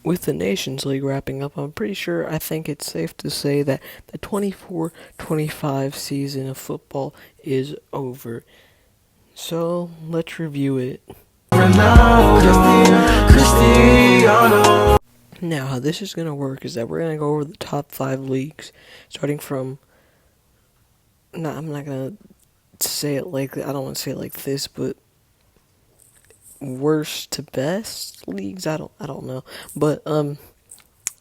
with the Nations League wrapping up, I think it's safe to say that the 24-25 season of football is over. So, let's review it. Now, how this is going to work is that we're going to go over the top 5 leagues, starting from... No, I'm not going to say it like... I don't want to say it like this, but... worst to best leagues? I don't know. But,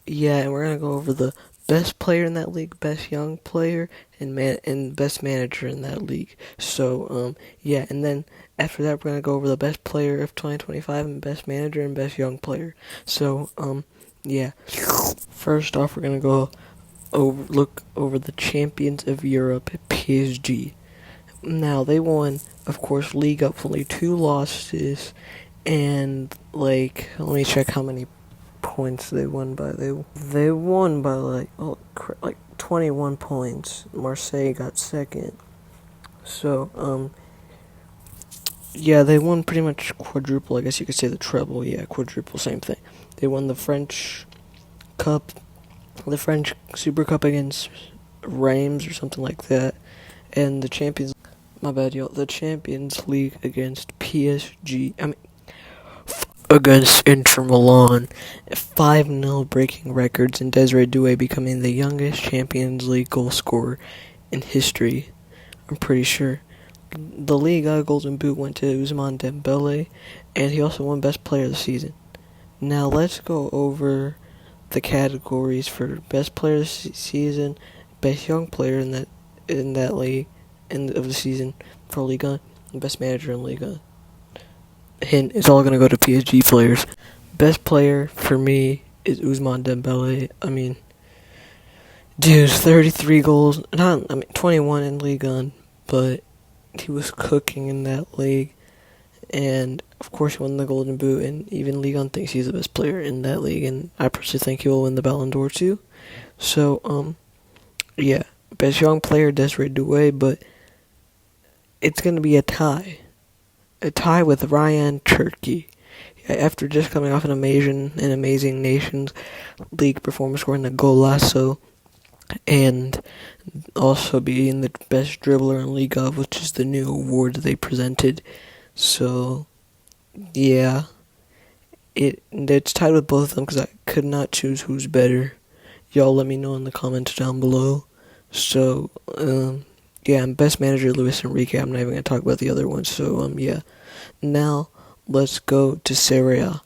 yeah, and we're going to go over the best player in that league, best young player, and best manager in that league. So, yeah, and then after that, we're going to go over the best player of 2025 and best manager and best young player. So, yeah. First off, we're going to look over the champions of Europe, PSG. Now, they won, of course, Liga with only 2 losses, and, let me check how many points they won by. They won by, like 21 points. Marseille got second. So, yeah, they won pretty much quadruple. I guess you could say the treble. Yeah, quadruple, same thing. They won the French Cup, the French Super Cup against Reims or something like that, and the Champions... My bad, y'all. The Champions League against against Inter Milan, 5-0 breaking records, and Desiree Doué becoming the youngest Champions League goal scorer in history. I'm pretty sure. The Liga Golden Boot went to Ousmane Dembele, and he also won Best Player of the Season. Now let's go over the categories for Best Player of the Season, Best Young Player in that league of the season for Liga, and Best Manager in Liga. Hint, it's all going to go to PSG players. Best player for me is Ousmane Dembele. I mean, dude's 33 goals, 21 in Liga, but he was cooking in that league. And, of course, he won the Golden Boot, and even Ligue 1 thinks he's the best player in that league, and I personally think he will win the Ballon d'Or too. So, yeah, best young player, Desiree Doué, but it's going to be a tie with Ryan Cherki. After just coming off an amazing Nations League performance, scoring a golazo, and also being the best dribbler in Liga, which is the new award they presented. So, yeah, it's tied with both of them because I could not choose who's better. Y'all let me know in the comments down below. So, yeah, I'm best manager Luis Enrique. I'm not even going to talk about the other ones. So, yeah. Now, let's go to Serie A.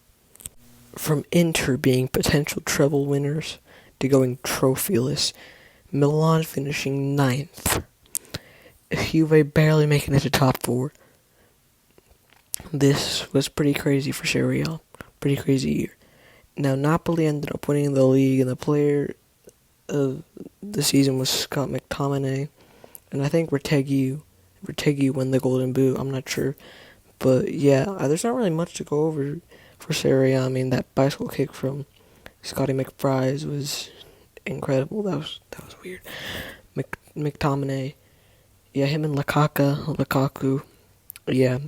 From Inter being potential treble winners to going trophyless, Milan finishing 9th, Juve barely making it to top 4. This was pretty crazy for Serie A. Pretty crazy year. Now, Napoli ended up winning the league, and the player of the season was Scott McTominay. And I think Retegui won the Golden Boot. I'm not sure. But, yeah, there's not really much to go over for Serie A. I mean, that bicycle kick from Scotty McFries was incredible. That was weird. McTominay. Yeah, him and Lukaku. Yeah.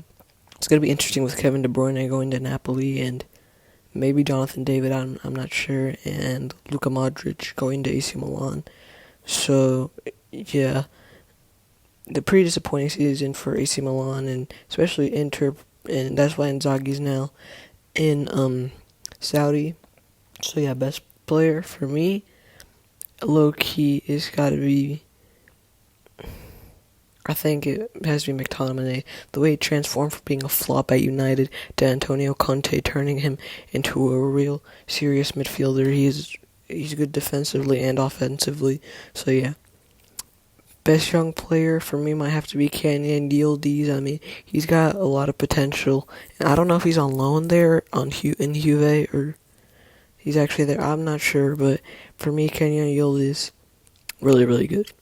It's going to be interesting with Kevin De Bruyne going to Napoli and maybe Jonathan David, I'm not sure, and Luka Modric going to AC Milan. So, yeah, the pretty disappointing season for AC Milan and especially Inter, and that's why Inzaghi's now in Saudi. So, yeah, best player for me, low-key, is got to be... I think it has to be McTominay. The way he transformed from being a flop at United to Antonio Conte turning him into a real serious midfielder. He's good defensively and offensively. So yeah. Best young player for me might have to be Kenyan Yildiz. I mean, he's got a lot of potential. And I don't know if he's on loan there in Juve or he's actually there. I'm not sure, but for me, Kenyan Yildiz, really, really good.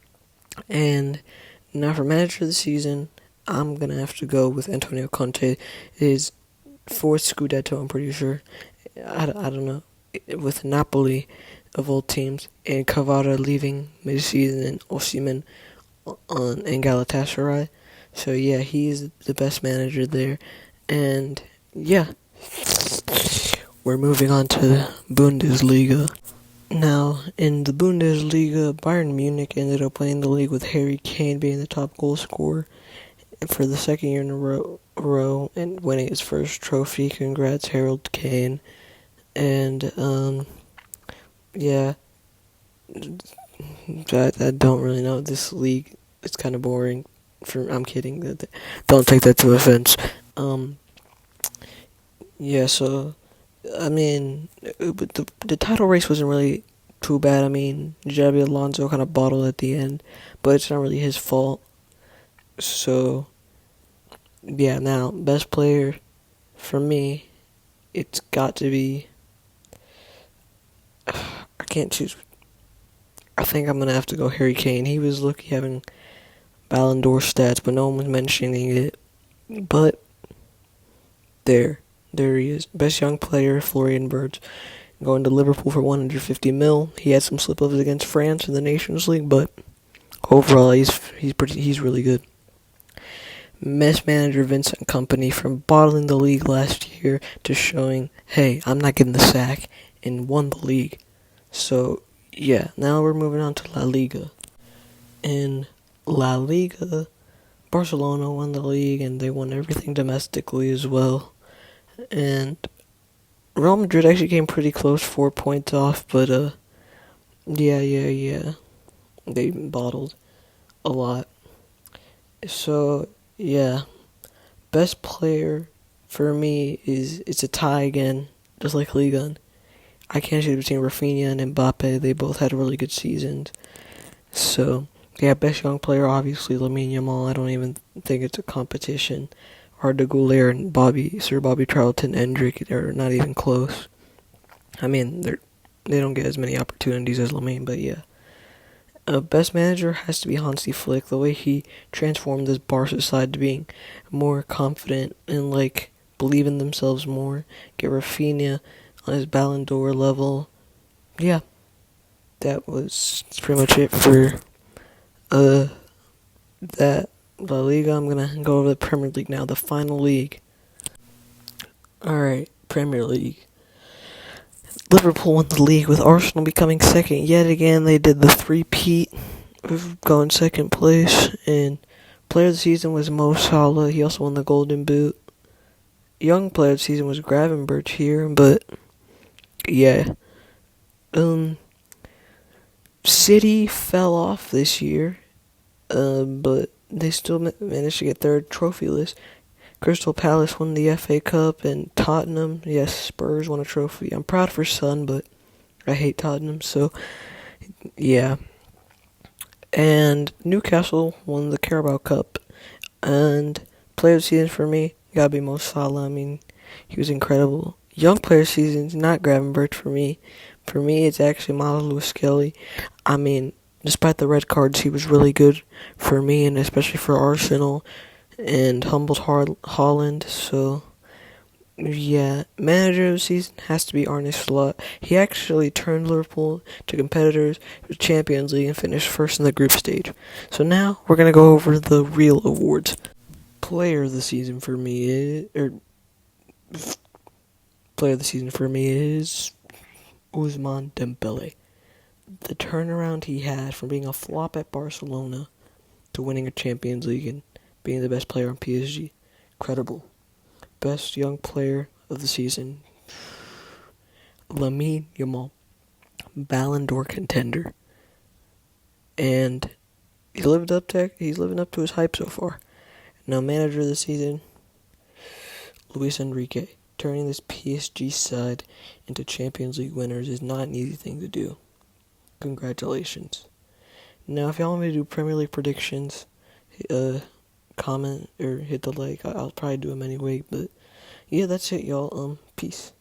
And now for manager of the season, I'm going to have to go with Antonio Conte. His 4th Scudetto, I'm pretty sure. I don't know. With Napoli, of all teams, and Cavara leaving mid-season, and Osimhen in Galatasaray. So, yeah, he's the best manager there. And, yeah. we're moving on to the Bundesliga. Now, in the Bundesliga, Bayern Munich ended up winning the league with Harry Kane being the top goal scorer for the second year in a row and winning his first trophy. Congrats, Harold Kane. And, yeah, I don't really know. This league, it's kind of boring. I'm kidding. Don't take that to offense. Yeah, so, I mean, the title race wasn't really too bad. I mean, Xabi Alonso kind of bottled at the end, but it's not really his fault. So, yeah, now, best player, for me, it's got to be, I can't choose. I think I'm going to have to go Harry Kane. He was lucky having Ballon d'Or stats, but no one was mentioning it. But, there he is. Best young player, Florian Wirtz, going to Liverpool for 150 mil. He had some slip-ups against France in the Nations League, but overall, he's really good. Best manager, Vincent Kompany, from bottling the league last year to showing, hey, I'm not getting the sack, and won the league. So, yeah, now we're moving on to La Liga. In La Liga, Barcelona won the league, and they won everything domestically as well. And Real Madrid actually came pretty close, 4 points off, but, yeah. They bottled a lot. So, yeah. Best player for me it's a tie again, just like Liga. I can't choose between Rafinha and Mbappe. They both had really good seasons. So, yeah, best young player, obviously, Lamine Yamal. I don't even think it's a competition. Arda Güler and Sir Bobby Charlton Endrick are not even close. I mean, they don't get as many opportunities as Lamine, but yeah. Best manager has to be Hansi Flick. The way he transformed this Barca side to being more confident and, believe in themselves more. Get Rafinha on his Ballon d'Or level. Yeah. That was pretty much it for, that La Liga. I'm going to go over the Premier League now, the final league. Alright, Premier League. Liverpool won the league with Arsenal becoming second yet again. They did the three-peat of going second place. And player of the season was Mo Salah. He also won the Golden Boot. Young player of the season was Gravenberch here, but yeah. City fell off this year, but they still managed to get third trophyless. Crystal Palace won the FA Cup, and Tottenham, yes, Spurs won a trophy. I'm proud for Son, but I hate Tottenham, so yeah. And Newcastle won the Carabao Cup, and player of the season for me, gotta be Mo Salah. I mean, he was incredible. Young player of the season is not Gravenberch for me. For me, it's actually Miles Lewis-Skelly. I mean, despite the red cards, he was really good for me, and especially for Arsenal, and humbled Holland. So, yeah, manager of the season has to be Arne Slot. He actually turned Liverpool to competitors for the Champions League and finished first in the group stage. So now we're going to go over the real awards. Player of the season for me is Ousmane Dembele. The turnaround he had from being a flop at Barcelona to winning a Champions League and being the best player on PSG. Incredible. Best young player of the season, Lamine Yamal. Ballon d'Or contender. And he's living up to his hype so far. Now, manager of the season, Luis Enrique. Turning this PSG side into Champions League winners is not an easy thing to do. Congratulations. Now, if y'all want me to do Premier League predictions, comment or hit the like. I'll probably do them anyway. But yeah, that's it, y'all. Peace.